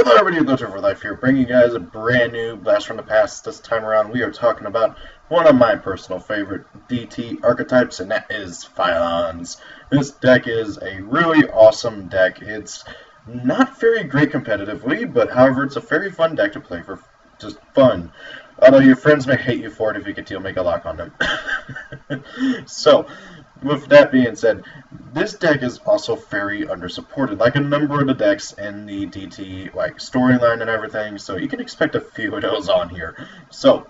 Hello everybody, Luther for Life here, bringing you guys a brand new Blast from the Past. This time around we are talking about one of my personal favorite DT archetypes, and that is Vylons. This deck is a really awesome deck. It's not very great competitively, but however it's a very fun deck to play for just fun. Although your friends may hate you for it if you can make a lock on them. So, with that being said, this deck is also very undersupported, like a number of the decks in the DT storyline and everything, so you can expect a few of those on here. So,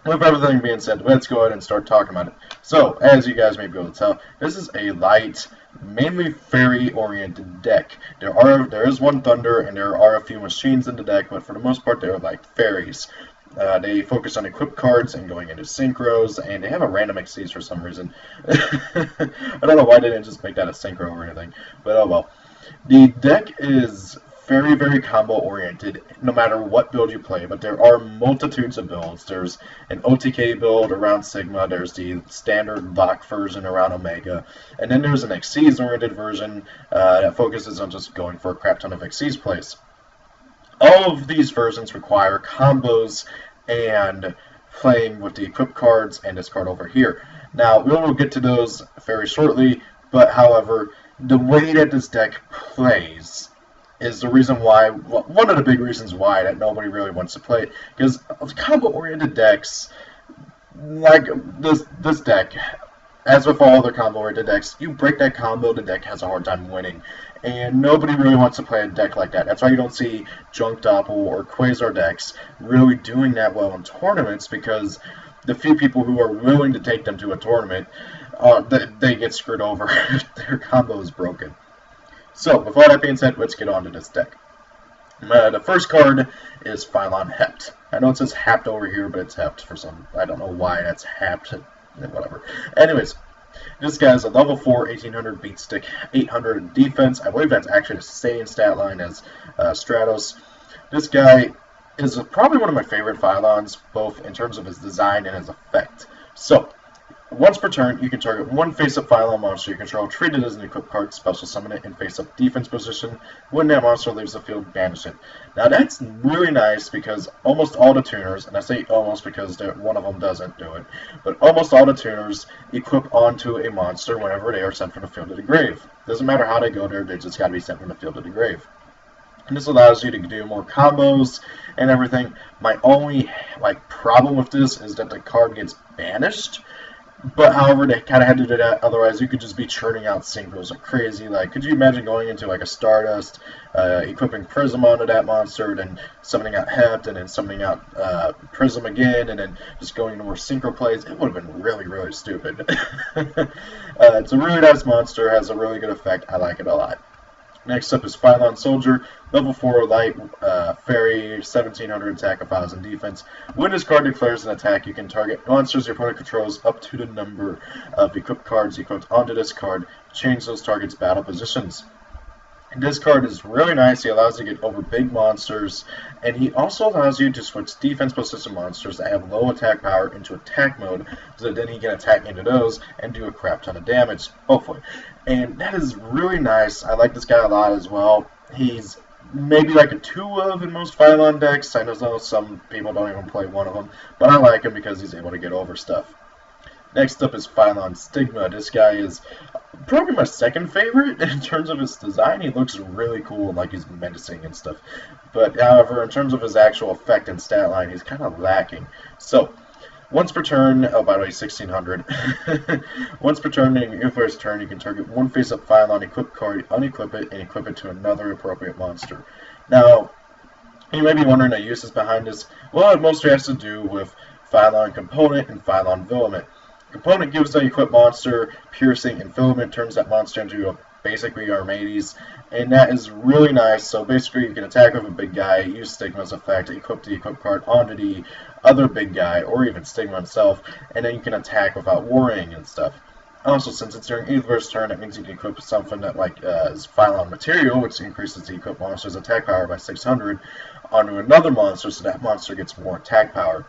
with everything being said, let's go ahead and start talking about it. So, as you guys may be able to tell, this is a light, mainly fairy-oriented deck. There is one thunder, and there are a few machines in the deck, but for the most part, they're like fairies. They focus on equipped cards and going into synchros, and they have a random XCs for some reason. I don't know why they didn't just make that a synchro or anything, but oh well. The deck is very, very combo-oriented, no matter what build you play, but there are multitudes of builds. There's an OTK build around Sigma, there's the standard lock version around Omega, and then there's an XCs-oriented version that focuses on just going for a crap ton of XCs plays. All of these versions require combos and playing with the equipped cards and this card over here. Now, we will get to those very shortly, but however, the way that this deck plays is the reason why, well, one of the big reasons why that nobody really wants to play it, because combo-oriented decks, like this deck, as with all other combo-oriented decks, you break that combo, the deck has a hard time winning. And nobody really wants to play a deck like that. That's why you don't see Junk Doppel or Quasar decks really doing that well in tournaments, because the few people who are willing to take them to a tournament, they get screwed over. Their combo is broken. So, with all that being said, let's get on to this deck. The first card is Vylon Hept. I know it says Hapt over here, but it's Hept for some... I don't know why that's Hapt. Whatever. Anyways, this guy's a level 4, 1800 beat stick, 800 in defense. I believe that's actually the same stat line as Stratos. This guy is probably one of my favorite Vylons, both in terms of his design and his effect. So, once per turn, you can target one face-up Vylon monster you control, treat it as an equipped card, special summon it in face-up defense position. When that monster leaves the field, banish it. Now that's really nice because almost all the tuners, and I say almost because one of them doesn't do it, but almost all the tuners equip onto a monster whenever they are sent from the field to the grave. Doesn't matter how they go there, they just gotta be sent from the field to the grave. And this allows you to do more combos and everything. My only problem with this is that the card gets banished. But however, they kind of had to do that. Otherwise, you could just be churning out synchros like crazy. Like, could you imagine going into like a Stardust, equipping Prism onto that monster, then summoning out Hept, and then summoning out Prism again, and then just going into more synchro plays? It would have been really, really stupid. It's a really nice monster. Has a really good effect. I like it a lot. Next up is Vylon Soldier, level 4 light, fairy, 1700 attack, 1000 defense. When this card declares an attack, you can target monsters your opponent controls up to the number of equipped cards equipped onto this card. Change those targets' battle positions. And this card is really nice. He allows you to get over big monsters, and he also allows you to switch defense position monsters that have low attack power into attack mode, so that then he can attack into those and do a crap ton of damage, hopefully. And that is really nice. I like this guy a lot as well. He's maybe like a 2 of in most Vylon decks. I know some people don't even play one of them, but I like him because he's able to get over stuff. Next up is Vylon Stigma. This guy is probably my second favorite in terms of his design. He looks really cool and like he's menacing and stuff. But however, in terms of his actual effect and stat line, he's kind of lacking. So, once per turn, oh by the way, 1600. Once per turn, in your first turn, you can target one face-up Vylon equipped card, unequip it, and equip it to another appropriate monster. Now, you may be wondering the uses behind this. Well, it mostly has to do with Vylon Component and Vylon Filament. Component gives the equipped monster piercing, and filament turns that monster into basically Armades, and that is really nice. So basically you can attack with a big guy, use Stigma's effect, equip the equipped card onto the other big guy, or even Stigma himself, and then you can attack without worrying and stuff. Also, since it's during either's turn, that means you can equip something that is Vylon Material, which increases the equipped monster's attack power by 600, onto another monster, so that monster gets more attack power.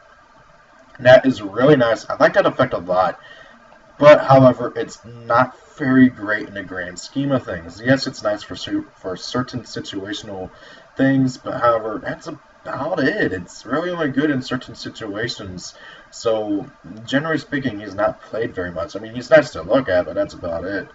And that is really nice. I like that effect a lot. But, however, it's not very great in the grand scheme of things. Yes, it's nice for certain situational things, but however, that's about it. It's really only good in certain situations. So, generally speaking, he's not played very much. I mean, he's nice to look at, but that's about it.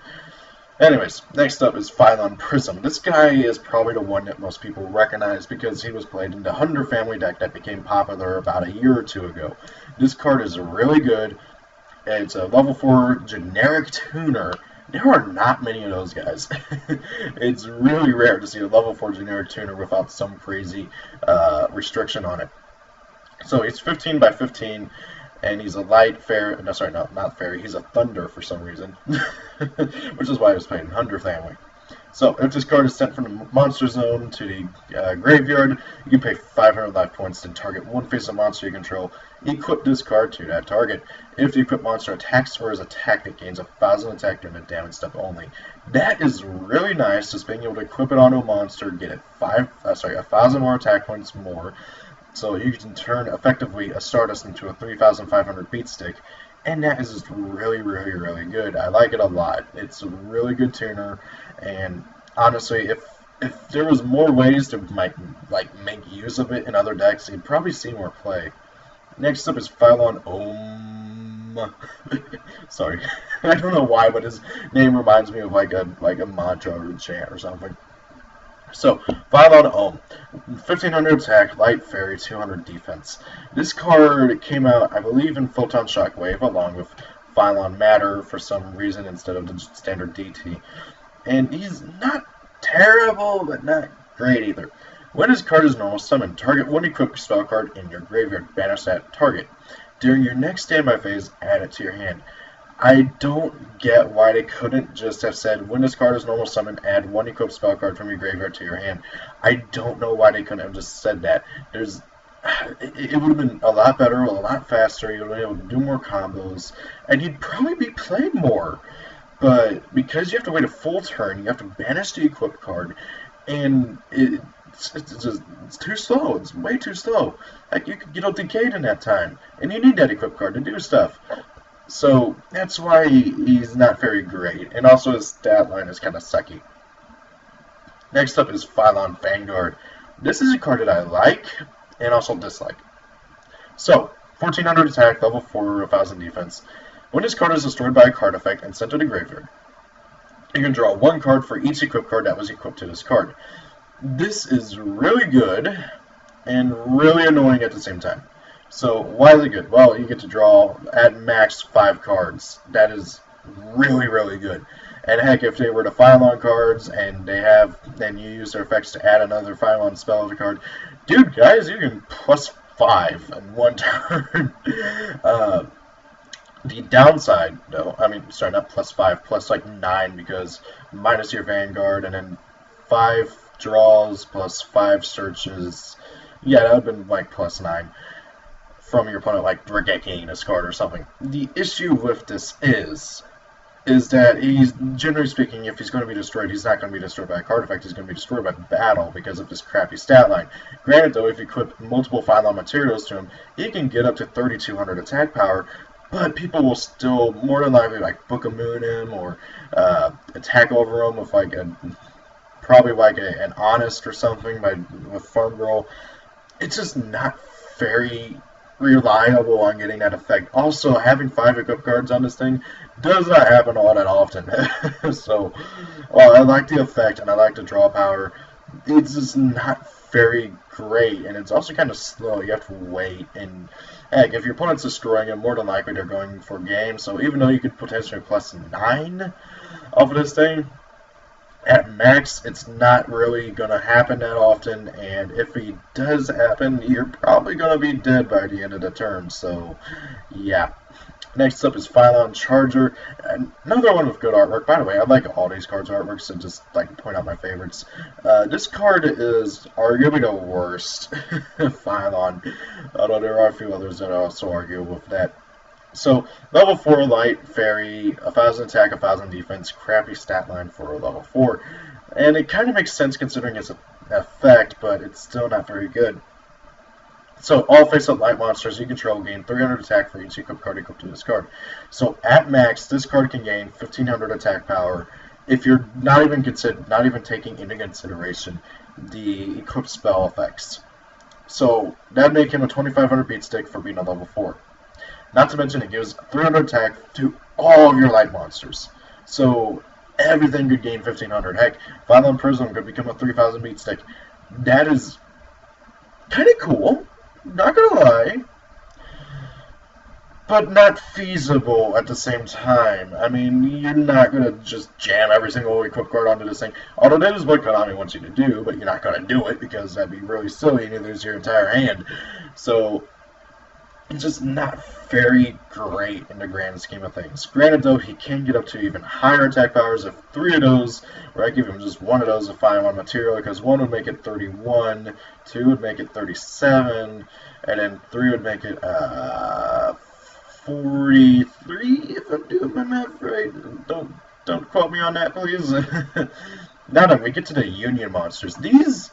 Anyways, next up is Vylon Prism. This guy is probably the one that most people recognize because he was played in the Hunter family deck that became popular about a year or two ago. This card is really good. It's a level 4 generic tuner. There are not many of those guys. It's really rare to see a level 4 generic tuner without some crazy restriction on it. So it's 15 by 15, and he's a light fairy. No, sorry, not fairy. He's a thunder for some reason, which is why I was playing Hunter family. So if this card is sent from the monster zone to the graveyard, you can pay 500 life points to target one face-up monster you control. Equip this card to that target. If the equipped monster attacks or is attacked, it gains 1,000 attack during the damage step only. That is really nice, just being able to equip it onto a monster, get it 1,000 more attack points more. So you can turn effectively a Stardust into a 3,500 beat stick, and that is just really, really, really good. I like it a lot. It's a really good tuner, and honestly, if there was more ways to make use of it in other decks, you'd probably see more play. Next up is Vylon Om. Sorry, I don't know why, but his name reminds me of like a mantra or a chant or something. So, Vylon Om, 1500 attack, light fairy, 200 defense. This card came out, I believe, in Photon Shockwave, along with Vylon Matter for some reason instead of the standard DT. And he's not terrible, but not great either. When his card is normal summon, target one equipped spell card in your graveyard, banish that target. During your next standby phase, add it to your hand. I don't get why they couldn't just have said, when this card is normal summon, add one equipped spell card from your graveyard to your hand. I don't know why they couldn't have just said that. It would have been a lot better, a lot faster, you would have been able to do more combos, and you'd probably be played more. But because you have to wait a full turn, you have to banish the equipped card, and it's too slow. It's way too slow. Like, you could get out decayed in that time, and you need that equipped card to do stuff. So that's why he's not very great, and also his stat line is kind of sucky. Next up is Vylon Vanguard. This is a card that I like and also dislike. So 1400 attack, level 4, 1000 defense. When this card is destroyed by a card effect and sent to the graveyard, you can draw one card for each equipped card that was equipped to this card. This is really good and really annoying at the same time. So why is it good? Well, you get to draw at max 5 cards. That is really, really good. And heck, if they were the Vylon cards and you use their effects to add another Vylon spell to the card, dude, guys, you can +5 in one turn. The downside, though, not +5, plus like 9, because minus your Vanguard, and then 5 draws plus 5 searches. Yeah, that would have been like +9 from your opponent, like Dragecking a card or something. The issue with this is that he's, generally speaking, if he's going to be destroyed, he's not going to be destroyed by a card effect, he's going to be destroyed by battle because of this crappy stat line. Granted, though, if you equip multiple Vylon materials to him, he can get up to 3,200 attack power, but people will still more than likely like Book of Moon him or attack over him with like probably like an Honest or something with Farm Girl. It's just not very reliable on getting that effect. Also, having 5 equipped cards on this thing does not happen all that often. So, I like the effect and I like the draw power. It's just not very great, and it's also kind of slow. You have to wait, and heck, if your opponent's destroying it, more than likely they're going for game. So even though you could potentially +9 off of this thing, at max, it's not really going to happen that often, and if it does happen, you're probably going to be dead by the end of the turn, so yeah. Next up is Vylon Charger, another one with good artwork. By the way, I like all these cards' artwork, so just like to point out my favorites. This card is arguably the worst Vylon, although there are a few others that also argue with that. So, level 4 light, fairy, 1000 attack, 1000 defense, crappy stat line for a level 4. And it kind of makes sense considering its effect, but it's still not very good. So, all face-up light monsters you control gain 300 attack for each equipped card equipped to this card. So, at max, this card can gain 1500 attack power. If you're not even taking into consideration the equipped spell effects. So that'd make him a 2500 beat stick for being a level 4. Not to mention it gives 300 attack to all of your light monsters. So everything could gain 1500. Heck, Vylon Prism could become a 3000 beat stick. That is kind of cool, not gonna lie, but not feasible at the same time. I mean, you're not gonna just jam every single equip card onto this thing. Although that is what Konami wants you to do, but you're not gonna do it because that'd be really silly and you lose your entire hand. So it's just not very great in the grand scheme of things. Granted, though, he can get up to even higher attack powers if 3 of those, or I give him just 1 of those of Vylon material, because 1 would make it 31, 2 would make it 37, and then 3 would make it 43, if I'm doing my math right. Don't quote me on that, please. Now that we get to the Union monsters, these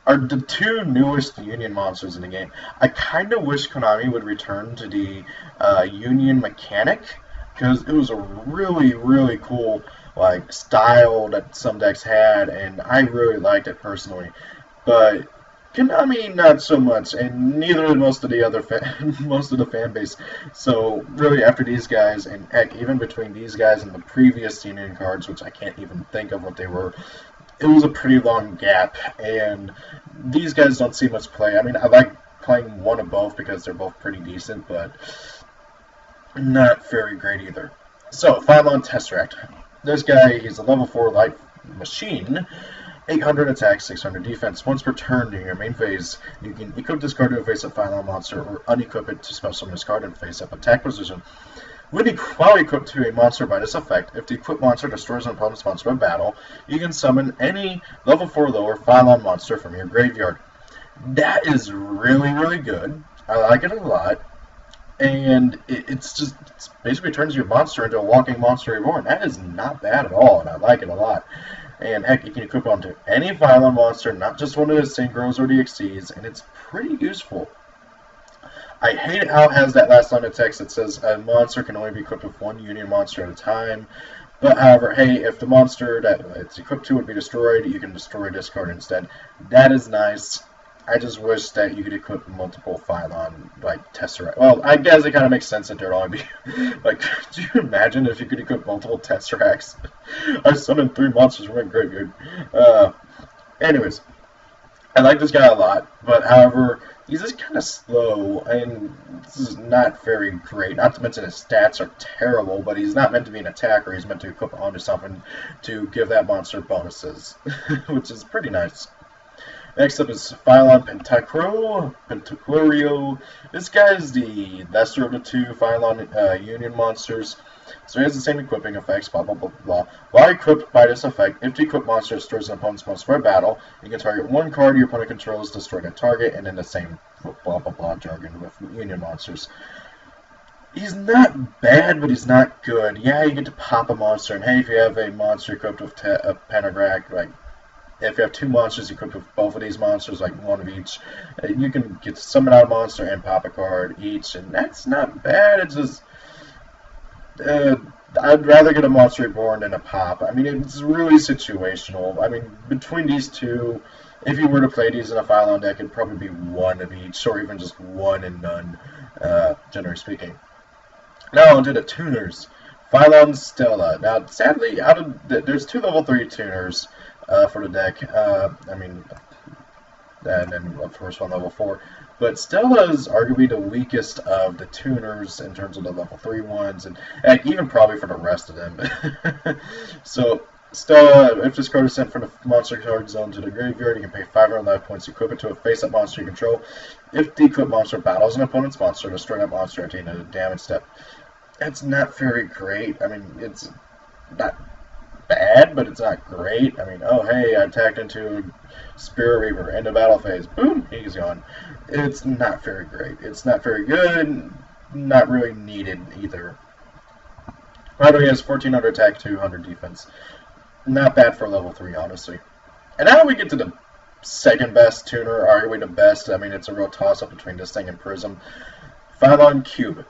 are the 2 newest Union monsters in the game. I kind of wish Konami would return to the Union mechanic, because it was a really, really cool style that some decks had, and I really liked it personally. But Konami, not so much, and neither did most of the other most of the fan base. So really, after these guys, and heck, even between these guys and the previous Union cards, which I can't even think of what they were, it was a pretty long gap, and these guys don't see much play. I mean, I like playing one of both because they're both pretty decent, but not very great either. So, Vylon Tesseract. This guy, he's a level 4 light machine, 800 attack, 600 defense. Once per turn during your main phase, you can equip this card to a face-up Vylon monster, or unequip it to special summon this card in face-up attack position. While equipped to a monster by this effect, if the equipped monster destroys an opponent's monster by battle, you can summon any level 4 lower Vylon monster from your graveyard. That is really, really good. I like it a lot. And it basically turns your monster into a walking monster reborn. That is not bad at all, and I like it a lot. And heck, you can equip onto any Vylon monster, not just one of the synchros or the XCs, and it's pretty useful. I hate how it has that last line of text that says a monster can only be equipped with 1 Union monster at a time. But however, hey, if the monster that it's equipped to would be destroyed, you can destroy this card instead. That is nice. I just wish that you could equip multiple Vylon, Tesseract. Well, I guess it kind of makes sense that there'd only be, could you imagine if you could equip multiple Tesseracts? I summoned 3 monsters from my graveyard. Anyways, I like this guy a lot, but however, he's just kind of slow, and this is not very great. Not to mention his stats are terrible, but he's not meant to be an attacker. He's meant to equip onto something to give that monster bonuses, which is pretty nice. Next up is Vylon Pentaclorio. This guy is the lesser of the 2 Vylon Union monsters. So he has the same equipping effects, blah blah blah blah. While equipped by this effect, if the equipped monster destroys an opponent's monster by battle, you can target 1 card your opponent controls, destroy that target, and then the same blah blah blah jargon with Union monsters. He's not bad, but he's not good. Yeah, you get to pop a monster, and hey, if you have a monster equipped with a Pentagrac, if you have 2 monsters equipped with both of these monsters, 1 of each, you can get to summon out a monster and pop a card each, and that's not bad. It's just I'd rather get a monster reborn than a pop. I mean, it's really situational. I mean, between these 2, if you were to play these in a Vylon deck, it'd probably be 1 of each, or even just 1 and none, generally speaking. Now onto the tuners. Vylon Stella. Now, sadly, there's 2 level 3 tuners for the deck. And then of course 1 level 4. But Stella is arguably the weakest of the tuners in terms of the level 3 ones, and even probably for the rest of them. So Stella, if this card is sent from the monster card zone to the graveyard, you can pay 500 life points to equip it to a face-up monster you control. If the equipped monster battles an opponent's monster, destroy that monster at the end of the damage step. That's not very great. I mean, it's not bad, but it's not great. I mean, oh hey, I attacked into Spirit Reaver, end of battle phase, boom, he's gone. It's not very great. It's not very good, not really needed either. By the way, he has 1400 attack, 200 defense. Not bad for level 3, honestly. And now we get to the second best tuner, arguably the best. I mean, it's a real toss-up between this thing and Prism. Vylon Cube.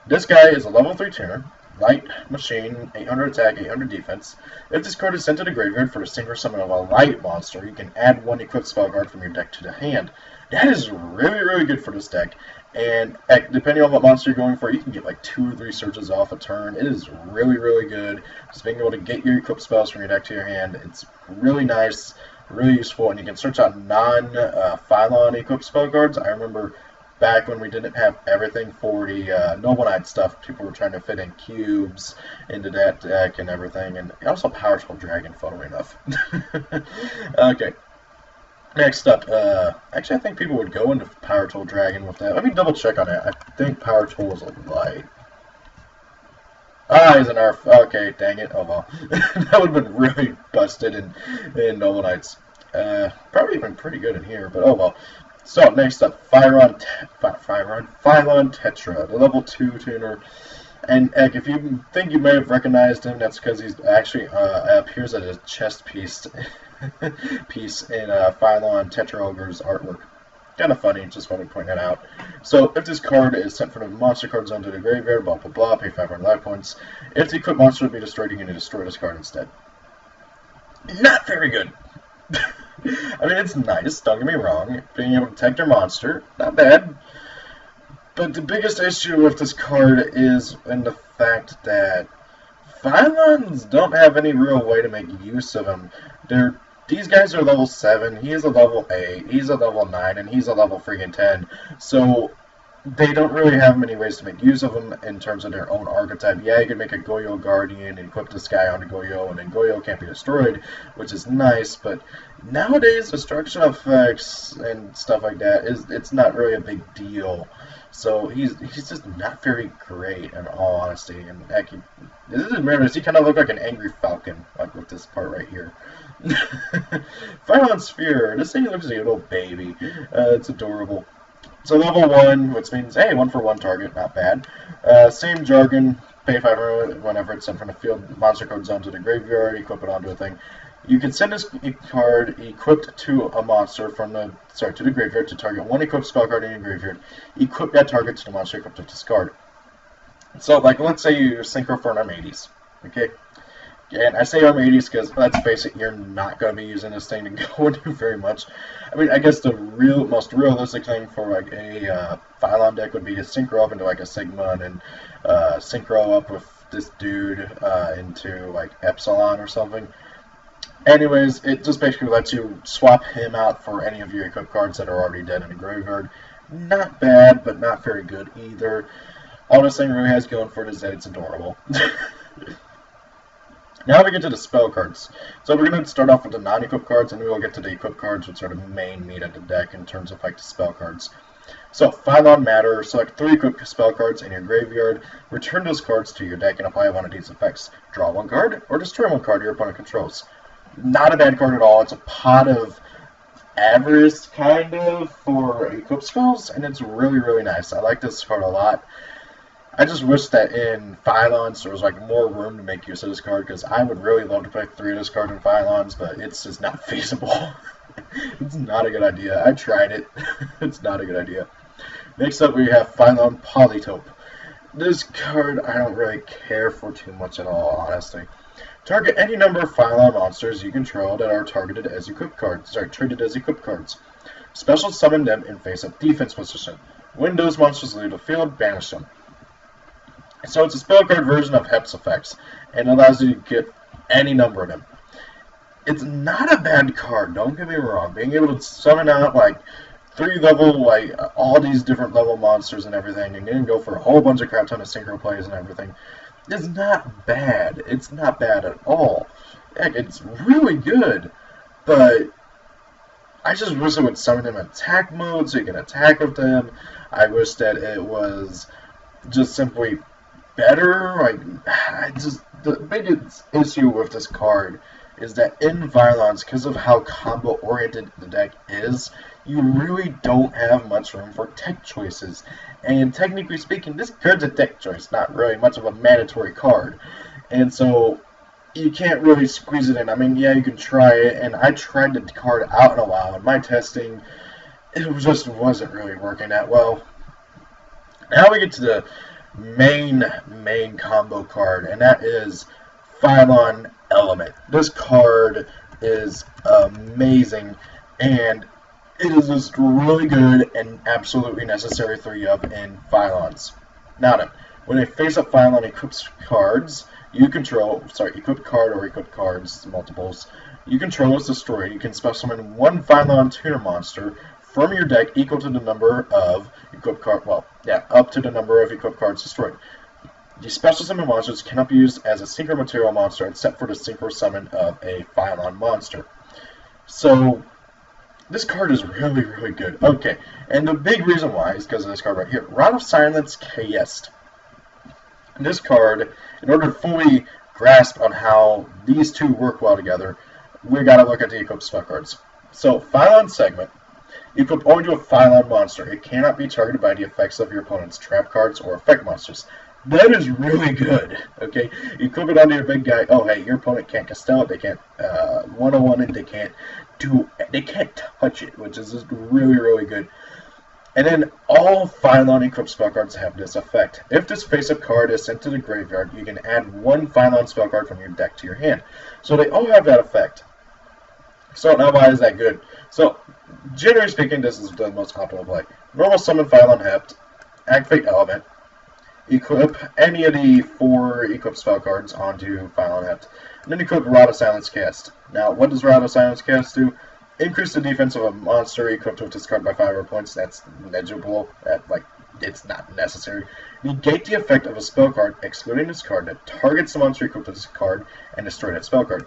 This guy is a level 3 tuner. light machine, 800 attack, 800 defense. If this card is sent to the graveyard for the synchro summon of a light monster, you can add one equipped spell card from your deck to the hand. That is really, really good for this deck. And depending on what monster you're going for, you can get like 2 or 3 surges off a turn. It is really, really good. Just being able to get your equipped spells from your deck to your hand. It's really nice, really useful, and you can search out non-Vylon equipped spell cards. I remember back when we didn't have everything for the Noble Knight stuff, people were trying to fit in cubes into that deck and everything, and also Powerful Dragon, funnily enough. Okay. Next up, actually I think people would go into Power Tool Dragon with that. Let me double check on that. I think Power Tool is a light. Ah, he's an Earth. Okay, dang it. Oh well. That would have been really busted in Noble Knights. Probably even pretty good in here, but oh well. So, next up, Vylon Tetra, the level 2 tuner. And if you think you may have recognized him, that's because he's actually appears as a chest piece in Vylon Tetra Ogre's artwork. Kind of funny, just want to point that out. So, if this card is sent from the monster card zone to the graveyard, blah blah blah, pay 500 life points. If the equipped monster will be destroyed, you can destroy this card instead. Not very good. I mean, it's nice, don't get me wrong. Being able to protect your monster, not bad. But the biggest issue with this card is in the fact that Vylons don't have any real way to make use of him. These guys are level 7, he is a level 8, he's a level 9, and he's a level freaking 10. So they don't really have many ways to make use of them in terms of their own archetype. Yeah, you can make a Goyo Guardian and equip this guy onto Goyo, and then Goyo can't be destroyed, which is nice, but nowadays destruction effects and stuff like that, it's not really a big deal. So he's just not very great, in all honesty. And does he kind of look like an angry falcon, like with this part right here. Vylon Sphere, this thing looks like a little baby. It's adorable. So level 1, which means, hey, 1-for-1 target, not bad. Same jargon, pay 500 whenever it's sent from the field monster code zone to the graveyard, equip it onto a thing. You can send this card equipped to a monster to the graveyard to target one equipped spell card in your graveyard. Equip that target to the monster equipped with this card. So, like, let's say you synchro for an Armades, okay? And I say Armades because, let's face it, you're not going to be using this thing to go into very much. I mean, I guess the most realistic thing for, like, a Vylon deck would be to synchro up into, like, a Sigma and then synchro up with this dude into, like, Epsilon or something. Anyways, it just basically lets you swap him out for any of your equipped cards that are already dead in the graveyard. Not bad, but not very good either. All this thing really has going for it is that it's adorable. Now we get to the spell cards. So we're going to start off with the non-equipped cards, and we will get to the equipped cards, which are the main meat of the deck in terms of like the spell cards. So, Vylon Matter, select 3 equipped spell cards in your graveyard, return those cards to your deck and apply one of these effects. Draw 1 card, or destroy 1 card your opponent controls. Not a bad card at all. It's a pot of avarice, kind of, for equipped spells, and it's really, really nice. I like this card a lot. I just wish that in Vylons there was like more room to make use of this card, because I would really love to play 3 of this card in Vylons, but it's just not feasible. It's not a good idea. I tried it. It's not a good idea. Next up we have Vylon Polytope. This card I don't really care for too much at all, honestly. Target any number of Vylon monsters you control that are targeted as equipped cards. Treated as equipped cards. Special summon them in face-up defense position. When those monsters leave the field, banish them. So it's a spell card version of Heps effects, and allows you to get any number of them. It's not a bad card, don't get me wrong. Being able to summon out like 3 level, like all these different level monsters and everything, and then go for a whole bunch of crap ton of synchro plays and everything, is not bad. It's not bad at all. Heck, it's really good, but I just wish it would summon them in attack mode so you can attack with them. I wish that it was just simply better. Like, the biggest issue with this card is that in Vylons, because of how combo-oriented the deck is, you really don't have much room for tech choices. And technically speaking, this card's a tech choice, not really much of a mandatory card. And so, you can't really squeeze it in. I mean, yeah, you can try it, and I tried the card out in a while. In my testing, it just wasn't really working that well. Now we get to the main combo card, and that is Vylon Element. This card is amazing, and it is just really good and absolutely necessary 3-up in Vylons. Now then, when a face-up Vylon equips cards you control, equipped card or equipped cards, multiples, you control is destroyed, you can summon one Vylon tuner monster from your deck equal to the number of equipped up to the number of equipped cards destroyed. The special summon monsters cannot be used as a synchro material monster except for the synchro summon of a Vylon monster. So this card is really, really good. Okay, and the big reason why is because of this card right here, Rod of Silence KS'd. This card, in order to fully grasp on how these two work well together, we got to look at the equipped spell cards. So, Vylon Segment. Equipped only to a Vylon monster. It cannot be targeted by the effects of your opponent's trap cards or effect monsters. That is really good. Okay, you equip it onto your big guy. Oh, hey, your opponent can't castell it. They can't 101 it. They can't touch it, which is just really, really good. And then all Vylon equipped spell cards have this effect. If this face-up card is sent to the graveyard, you can add one Vylon spell card from your deck to your hand. So they all have that effect. So now why is that good? So, generally speaking, this is the most optimal play. Normal summon Vylon Hept, activate Element, equip any of the 4 equipped spell cards onto Vylon Hept, and then equip Rod of Silence Cast. Now, what does Rod of Silence Cast do? Increase the defense of a monster equipped with this card by 5 points. That's negligible. It's not necessary. Negate the effect of a spell card, excluding this card, that targets the monster equipped with this card, and destroy that spell card.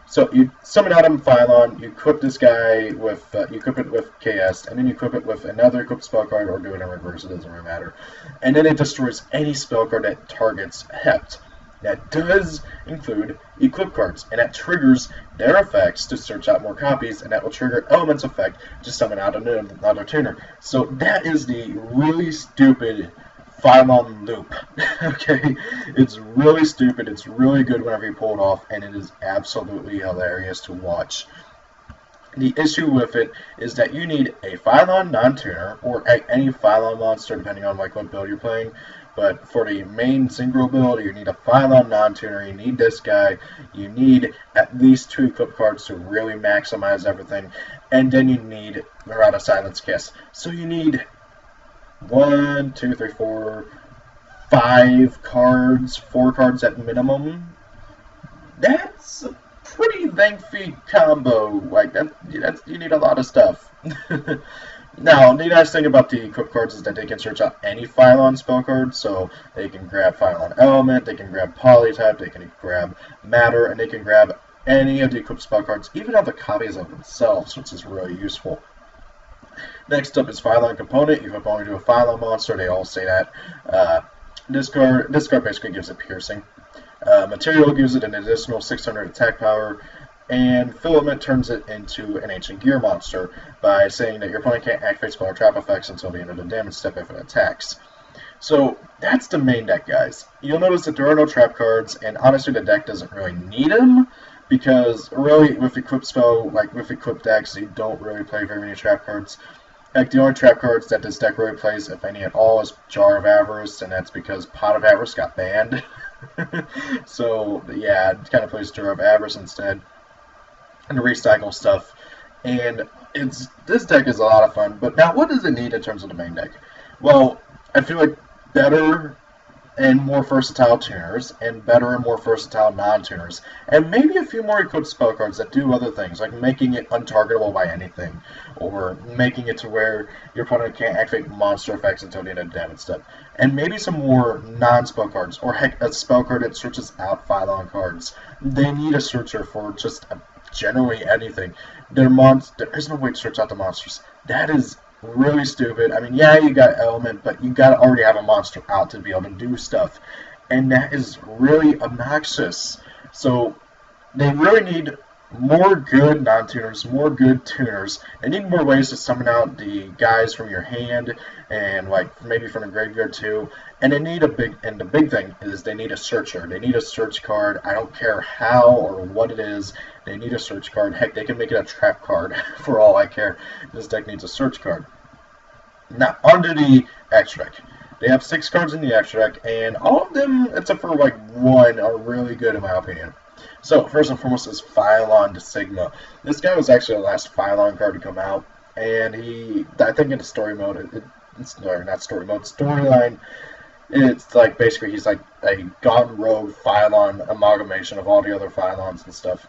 So you summon out a Vylon, you equip this guy with, you equip it with KS, and then you equip it with another equipped spell card, or do it in reverse, it doesn't really matter. And then it destroys any spell card that targets Hept. That does include equip cards, and that triggers their effects to search out more copies, and that will trigger Element's effect to summon out another tuner. So that is the really stupid Vylon loop. Okay, it's really stupid, it's really good whenever you pull it off, and it is absolutely hilarious to watch. The issue with it is that you need a Vylon non-tuner, or any Vylon monster, depending on what build you're playing. But for the main synchro build, you need a Vylon non-tuner, you need this guy, you need at least 2 equipped cards to really maximize everything, and then you need Rod of Silence Kiss. So you need 1, 2, 3, 4, 5 cards, 4 cards at minimum. That's a pretty lengthy combo. Like that's you need a lot of stuff. Now, the nice thing about the equipped cards is that they can search out any Vylon spell card, so they can grab Vylon Element, they can grab Polytype, they can grab Matter, and they can grab any of the equipped spell cards, even other copies of themselves, which is really useful. Next up is Vylon Component. You equip only to a Vylon monster, they all say that. This card basically gives it piercing. Material gives it an additional 600 attack power. And Filament turns it into an Ancient Gear monster by saying that your opponent can't activate spell or trap effects until the end of the damage step if it attacks. So that's the main deck, guys. You'll notice that there are no trap cards, and honestly the deck doesn't really need them, because really with equipped decks, you don't really play very many trap cards. Heck, the only trap cards that this deck really plays, if any at all, is Jar of Avarice, and that's because Pot of Avarice got banned. So yeah, it kind of plays Jar of Avarice instead. And to recycle stuff, and this deck is a lot of fun. But now, what does it need in terms of the main deck? Well, I feel like better and more versatile tuners, and better and more versatile non-tuners, and maybe a few more equipped spell cards that do other things, like making it untargetable by anything, or making it to where your opponent can't activate monster effects until the end of the damage step, and maybe some more non-spell cards, or heck, a spell card that searches out Vylon cards. They need a searcher for just generally anything. There is no way to search out the monsters. That is really stupid. I mean, yeah, you got Element, but you gotta already have a monster out to be able to do stuff, and that is really obnoxious. So they really need more good non-tuners, more good tuners. They need more ways to summon out the guys from your hand, and like maybe from the graveyard too. And they need the big thing is they need a searcher. They need a search card. I don't care how or what it is. They need a search card. Heck, they can make it a trap card for all I care. This deck needs a search card. Now, onto the extra deck. They have 6 cards in the extra deck, and all of them, except for like one, are really good in my opinion. So, first and foremost is Vylon de Sigma. This guy was actually the last Vylon card to come out, and I think in the story mode, not story mode, storyline, it's like basically he's like a gone rogue Vylon amalgamation of all the other Vylons and stuff.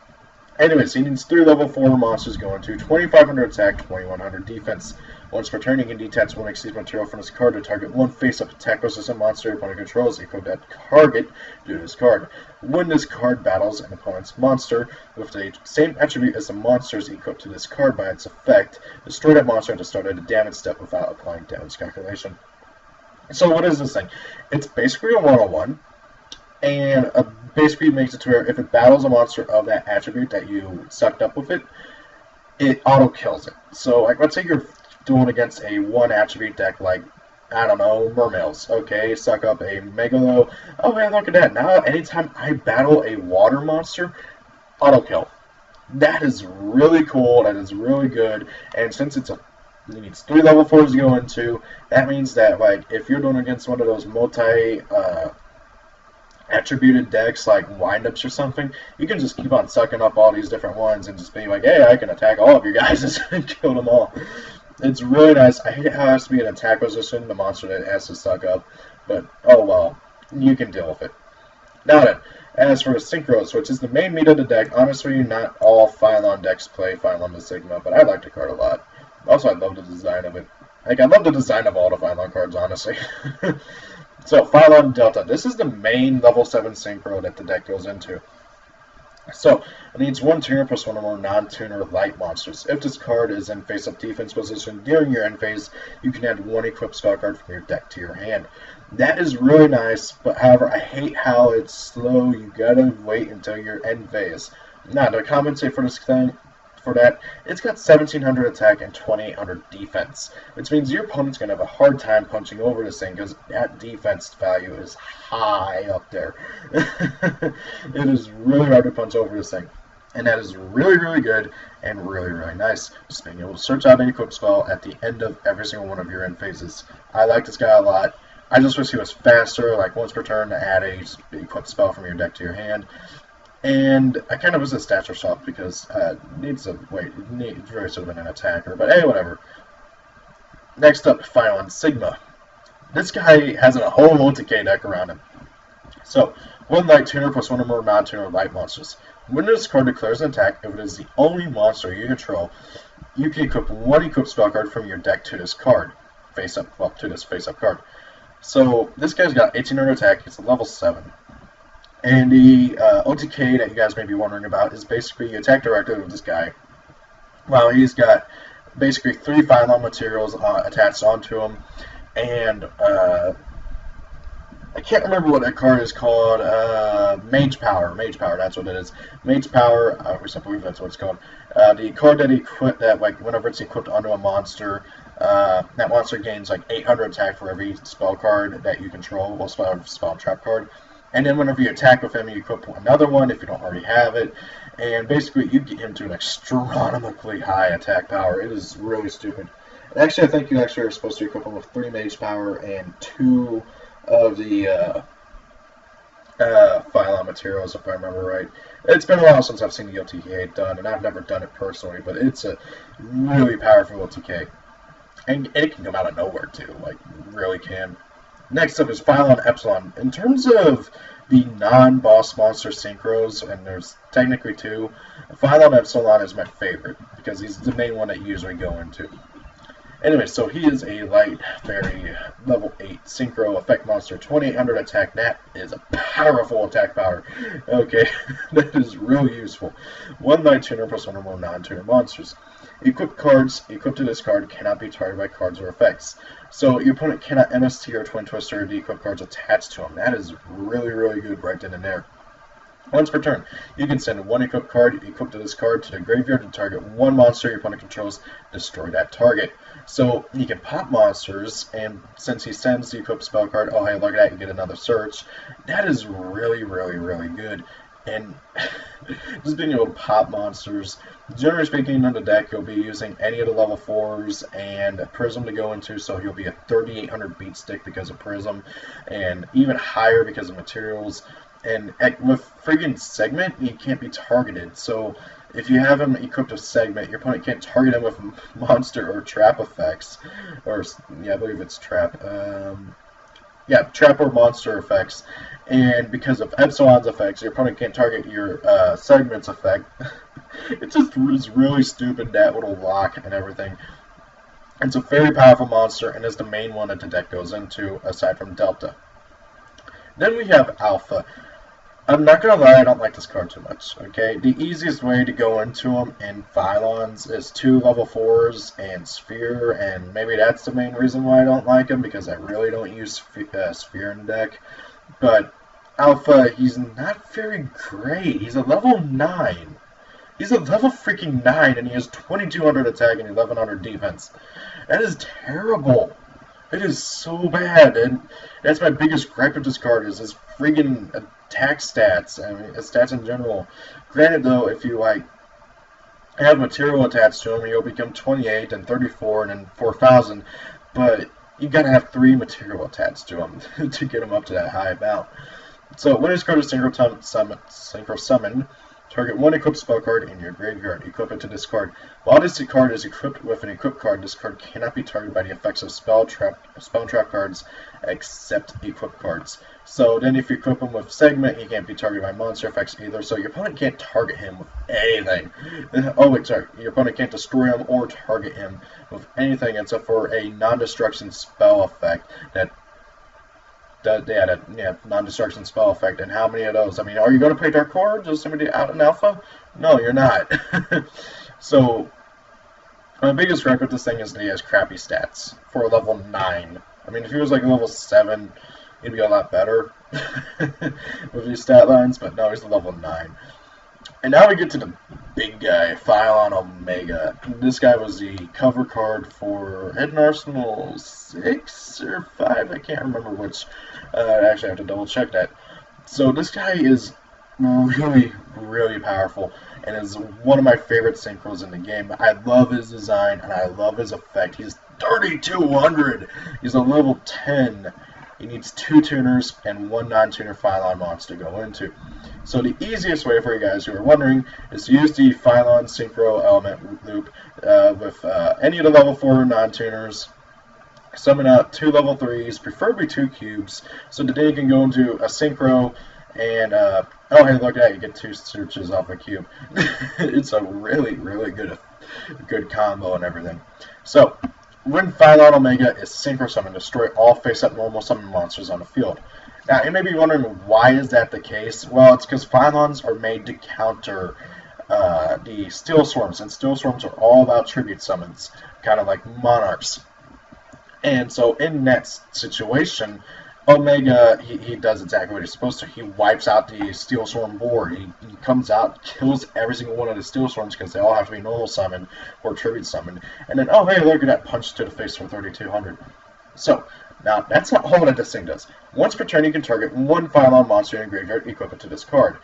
Anyways, he needs 3 level 4 monsters going to 2,500 attack, 2,100 defense. Once per turn, he can detach 1 exceed material from his card to target 1 face-up attack resistant monster opponent controls equal to that target due to his card. When this card battles an opponent's monster with the same attribute as the monsters equipped to this card by its effect, destroy that monster at the start of the damage step without applying damage calculation. So what is this thing? It's basically a 101. And basically makes it to where if it battles a monster of that attribute that you sucked up with it, it auto kills it. So like let's say you're doing against a 1 attribute deck like, I don't know, Mermails. Okay, suck up a Megalo. Oh man, look at that. Now anytime I battle a water monster, auto kill. That is really cool, that is really good, and since it needs 3 level 4s to go into, that means that like if you're doing against one of those multi attributed decks like windups or something, you can just keep on sucking up all these different ones and just be like, hey, I can attack all of you guys and kill them all. It's really nice. I hate how it has to be an attack position, the monster that it has to suck up, but oh well, you can deal with it. Now then, as for the Synchros, which is the main meat of the deck, honestly, not all Vylon decks play Vylon de Sigma, but I like the card a lot. Also, I love the design of it. Like, I love the design of all the Vylon cards, honestly. So, Vylon Delta. This is the main level 7 Synchro that the deck goes into. So, it needs 1 tuner plus 1 or more non-tuner light monsters. If this card is in face-up defense position during your end phase, you can add 1 equipped spell card from your deck to your hand. That is really nice, but however, I hate how it's slow. You gotta wait until your end phase. Now, to compensate for this thing, for that, it's got 1,700 attack and 2,800 defense, which means your opponent's going to have a hard time punching over this thing because that defense value is high up there. It is really hard to punch over this thing, and that is really, really good and really, really nice. Just being able to search out an equip spell at the end of every single one of your end phases. I like this guy a lot. I just wish he was faster, like once per turn to add a equip spell from your deck to your hand. And I kind of was a stature shop because it needs to wait. It needs very sort of an attacker, but hey, whatever. Next up, Vylon Sigma. This guy has a whole multi-K deck around him. So, 1 light tuner plus 1 or more non-tuner light monsters. When this card declares an attack, if it is the only monster you control, you can equip 1 equipped spell card from your deck to this card. Face up, well, to this face-up card. So, this guy's got 1,800 attack. It's a level 7. And the OTK that you guys may be wondering about is basically you attack directly with this guy. Well, he's got basically 3 Vylon materials attached onto him, and I can't remember what that card is called. Mage Power. Mage Power, that's what it is. Mage Power, I believe that's what it's called. The card that he equipped, that like whenever it's equipped onto a monster, that monster gains like 800 attack for every spell card that you control, well, spell trap card. And then whenever you attack with him, you equip another one if you don't already have it. And basically, you get him to an astronomically high attack power. It is really stupid. And actually, I think you actually are supposed to equip him with 3 Mage Power and 2 of the Vylon materials, if I remember right. It's been a while since I've seen the OTK done, and I've never done it personally, but it's a really powerful OTK. And it can come out of nowhere, too. Like, really can. Next up is Vylon Epsilon. In terms of the non-boss monster synchros, and there's technically 2, Vylon Epsilon is my favorite, because he's the main one that you usually go into. Anyway, so he is a light fairy, level 8 synchro effect monster, 2,800 attack. That is a powerful attack power. Okay, that is really useful. 1 light tuner plus 1 or more non-tuner monsters. Equipped cards equipped to this card cannot be targeted by cards or effects. So your opponent cannot MST or Twin Twister the equipped cards attached to him. That is really, really good right then and there. Once per turn, you can send 1 equipped card equipped to this card to the graveyard to target 1 monster your opponent controls, destroy that target. So he can pop monsters, and since he sends the equipped spell card, oh hey, look at that, you get another search. That is really, really, really good. and just being able to pop monsters. Generally speaking, on the deck, you'll be using any of the level 4s and a Prism to go into, so you'll be a 3800 beat stick because of Prism, and even higher because of materials. And with friggin' Segment, he can't be targeted, so if you have him equipped with Segment, your opponent can't target him with monster or trap effects. Or, yeah, I believe it's trap. Yeah, trap or monster effects. And because of Epsilon's effects, your opponent can't target your Segment's effect. It just is really stupid, that little lock and everything. It's a very powerful monster, and is the main one that the deck goes into, aside from Delta. Then we have Alpha. I'm not gonna lie, I don't like this card too much, okay? The easiest way to go into them in Vylons is 2 level 4s and Sphere, and maybe that's the main reason why I don't like him, because I really don't use Sphere in the deck. But Alpha, he's not very great. He's a level 9. He's a level freaking 9, and he has 2200 attack and 1100 defense. That is terrible. It is so bad, and that's my biggest gripe with this card, is his friggin' attack stats, I mean, stats in general. Granted, though, if you, like, have material attached to him, he'll become 28 and 34 and then 4000, but you gotta have 3 material attached to him to get him up to that high amount. So, when his card is Synchro Summon, target 1 equipped spell card in your graveyard. Equip it to discard. While this card is equipped with an equipped card, this card cannot be targeted by the effects of spell and trap cards except equipped cards. So then if you equip him with Segment, he can't be targeted by monster effects either, so your opponent can't target him with anything. Oh wait, sorry. Your opponent can't destroy him or target him with anything except for a non-destruction spell effect that non-destruction spell effect. And how many of those? I mean, are you going to play Dark Core? Just somebody out in Alpha? No, you're not. So, my biggest gripe with this thing is that he has crappy stats for a level 9. I mean, if he was like a level 7, he'd be a lot better with his stat lines, but no, he's a level 9. And now we get to the big guy, Vylon Omega. This guy was the cover card for Hidden Arsenal 6 or 5, I can't remember which. I actually have to double check that. So this guy is really, really powerful, and is one of my favorite synchros in the game. I love his design, and I love his effect. He's 3200! He's a level 10. He needs 2 tuners and 1 non-tuner Vylon monster to go into. So the easiest way for you guys who are wondering is to use the Vylon Synchro Element loop with any of the level 4 non-tuners. Summon out 2 level 3s, preferably 2 cubes, so today you can go into a Synchro and, oh hey, look at that, you get 2 searches off a cube. It's a really, really good combo and everything. So, when Vylon Omega is Synchro Summon, destroy all face-up normal summon monsters on the field. Now, you may be wondering, why is that the case? Well, it's because Vylons are made to counter the Steel Swarms, and Steel Swarms are all about tribute summons, kind of like Monarchs. And so, in that situation, Omega, he does exactly what he's supposed to. He wipes out the Steel Swarm board. He comes out, kills every single one of the Steel Swarms because they all have to be normal summon or tribute summon. And then, oh hey, look at that, punch to the face for 3200. So, now that's not all that this thing does. Once per turn, you can target 1 Vylon monster in your graveyard, equip it to this card.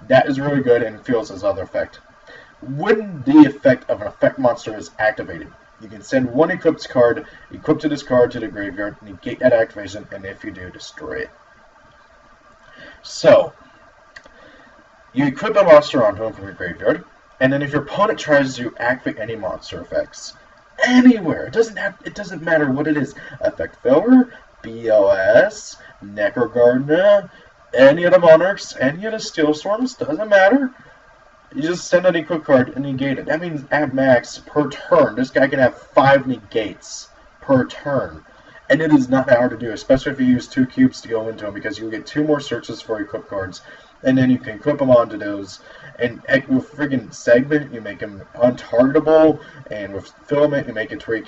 That is really good and feels his other effect. When the effect of an effect monster is activated, you can send 1 equipped card, equip to this card to the graveyard, negate that activation, and if you do, destroy it. So, you equip a monster onto him from your graveyard, and then if your opponent tries to activate any monster effects, anywhere, it doesn't matter what it is, Effect Failure, BOS, Necrogardener, any of the Monarchs, any of the Steel Storms, doesn't matter. You just send an equip card and negate it. That means at max per turn, this guy can have 5 negates per turn. And it is not that hard to do, especially if you use 2 cubes to go into him, because you'll get 2 more searches for equip cards. And then you can equip them onto those. And with friggin' Segment, you make him untargetable. And with Filament, you make it to where,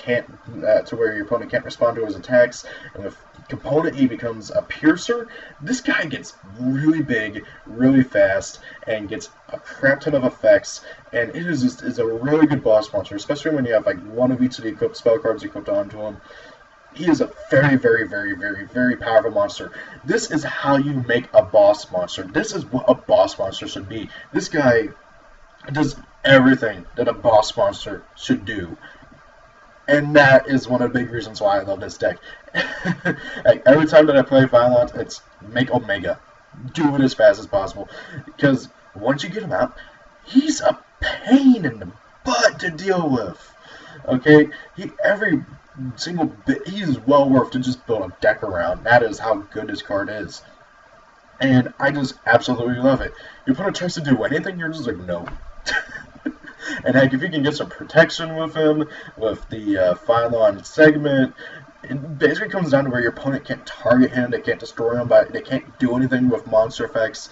to where your opponent can't respond to his attacks. And with Component, he becomes a Piercer. This guy gets really big, really fast, and gets a crap ton of effects. And it is a really good boss monster, especially when you have like 1 of each of the equipped spell cards equipped onto him. he is a very, very, very, very, very powerful monster. This is how you make a boss monster. This is what a boss monster should be. This guy does everything that a boss monster should do. And that is one of the big reasons why I love this deck. Like, every time that I play Vylon, it's make Omega. Do it as fast as possible. Because once you get him out, he's a pain in the butt to deal with. Okay? Every single bit, he's well worth to just build a deck around. That is how good this card is. And I just absolutely love it. Your opponent tries to do anything, you're just like, no. And heck, if you can get some protection with him, with the Vylon segment, it basically comes down to where your opponent can't target him, they can't destroy him, they can't do anything with monster effects,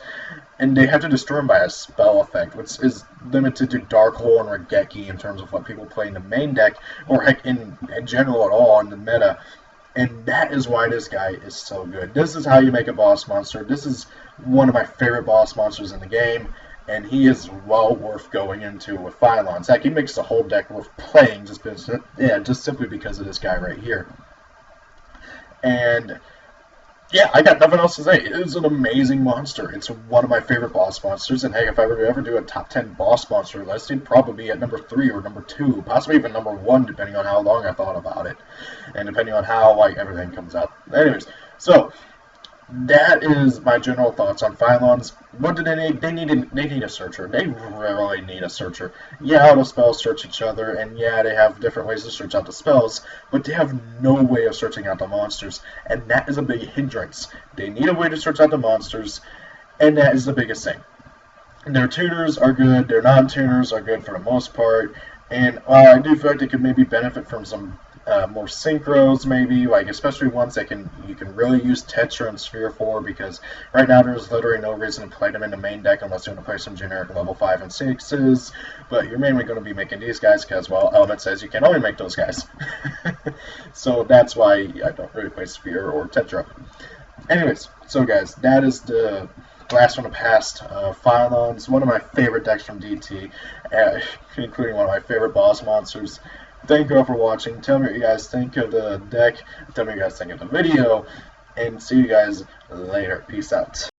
and they have to destroy him by a spell effect, which is limited to Dark Hole and Regeki in terms of what people play in the main deck, or heck, in general at all in the meta. And that is why this guy is so good. This is how you make a boss monster. This is one of my favorite boss monsters in the game. And he is well worth going into with Vylons. Heck, he makes the whole deck worth playing just simply because of this guy right here. And yeah, I got nothing else to say. It is an amazing monster. It's one of my favorite boss monsters. And hey, if I were to ever do a top 10 boss monster list, he'd probably be at number 3 or number 2, possibly even number 1, depending on how long I thought about it, and depending on how everything comes out. Anyways, so that is my general thoughts on Vylons. What do they need? They need a searcher. They really need a searcher. Yeah, auto spells search each other, and yeah, they have different ways to search out the spells, but they have no way of searching out the monsters, and that is a big hindrance. They need a way to search out the monsters, and that is the biggest thing. Their tuners are good, their non-tuners are good for the most part, and while I do feel like they could maybe benefit from some more synchros, maybe, like especially ones that you can really use Tetra and Sphere for, because right now there's literally no reason to play them in the main deck unless you want to play some generic level 5 and 6s, but you're mainly going to be making these guys because, well, Element says you can only make those guys. So that's why I don't really play Sphere or Tetra. Anyways, so guys, that is the Blast from the Past Vylons, one of my favorite decks from DT, including one of my favorite boss monsters. Thank you all for watching. Tell me what you guys think of the deck. Tell me what you guys think of the video. And see you guys later. Peace out.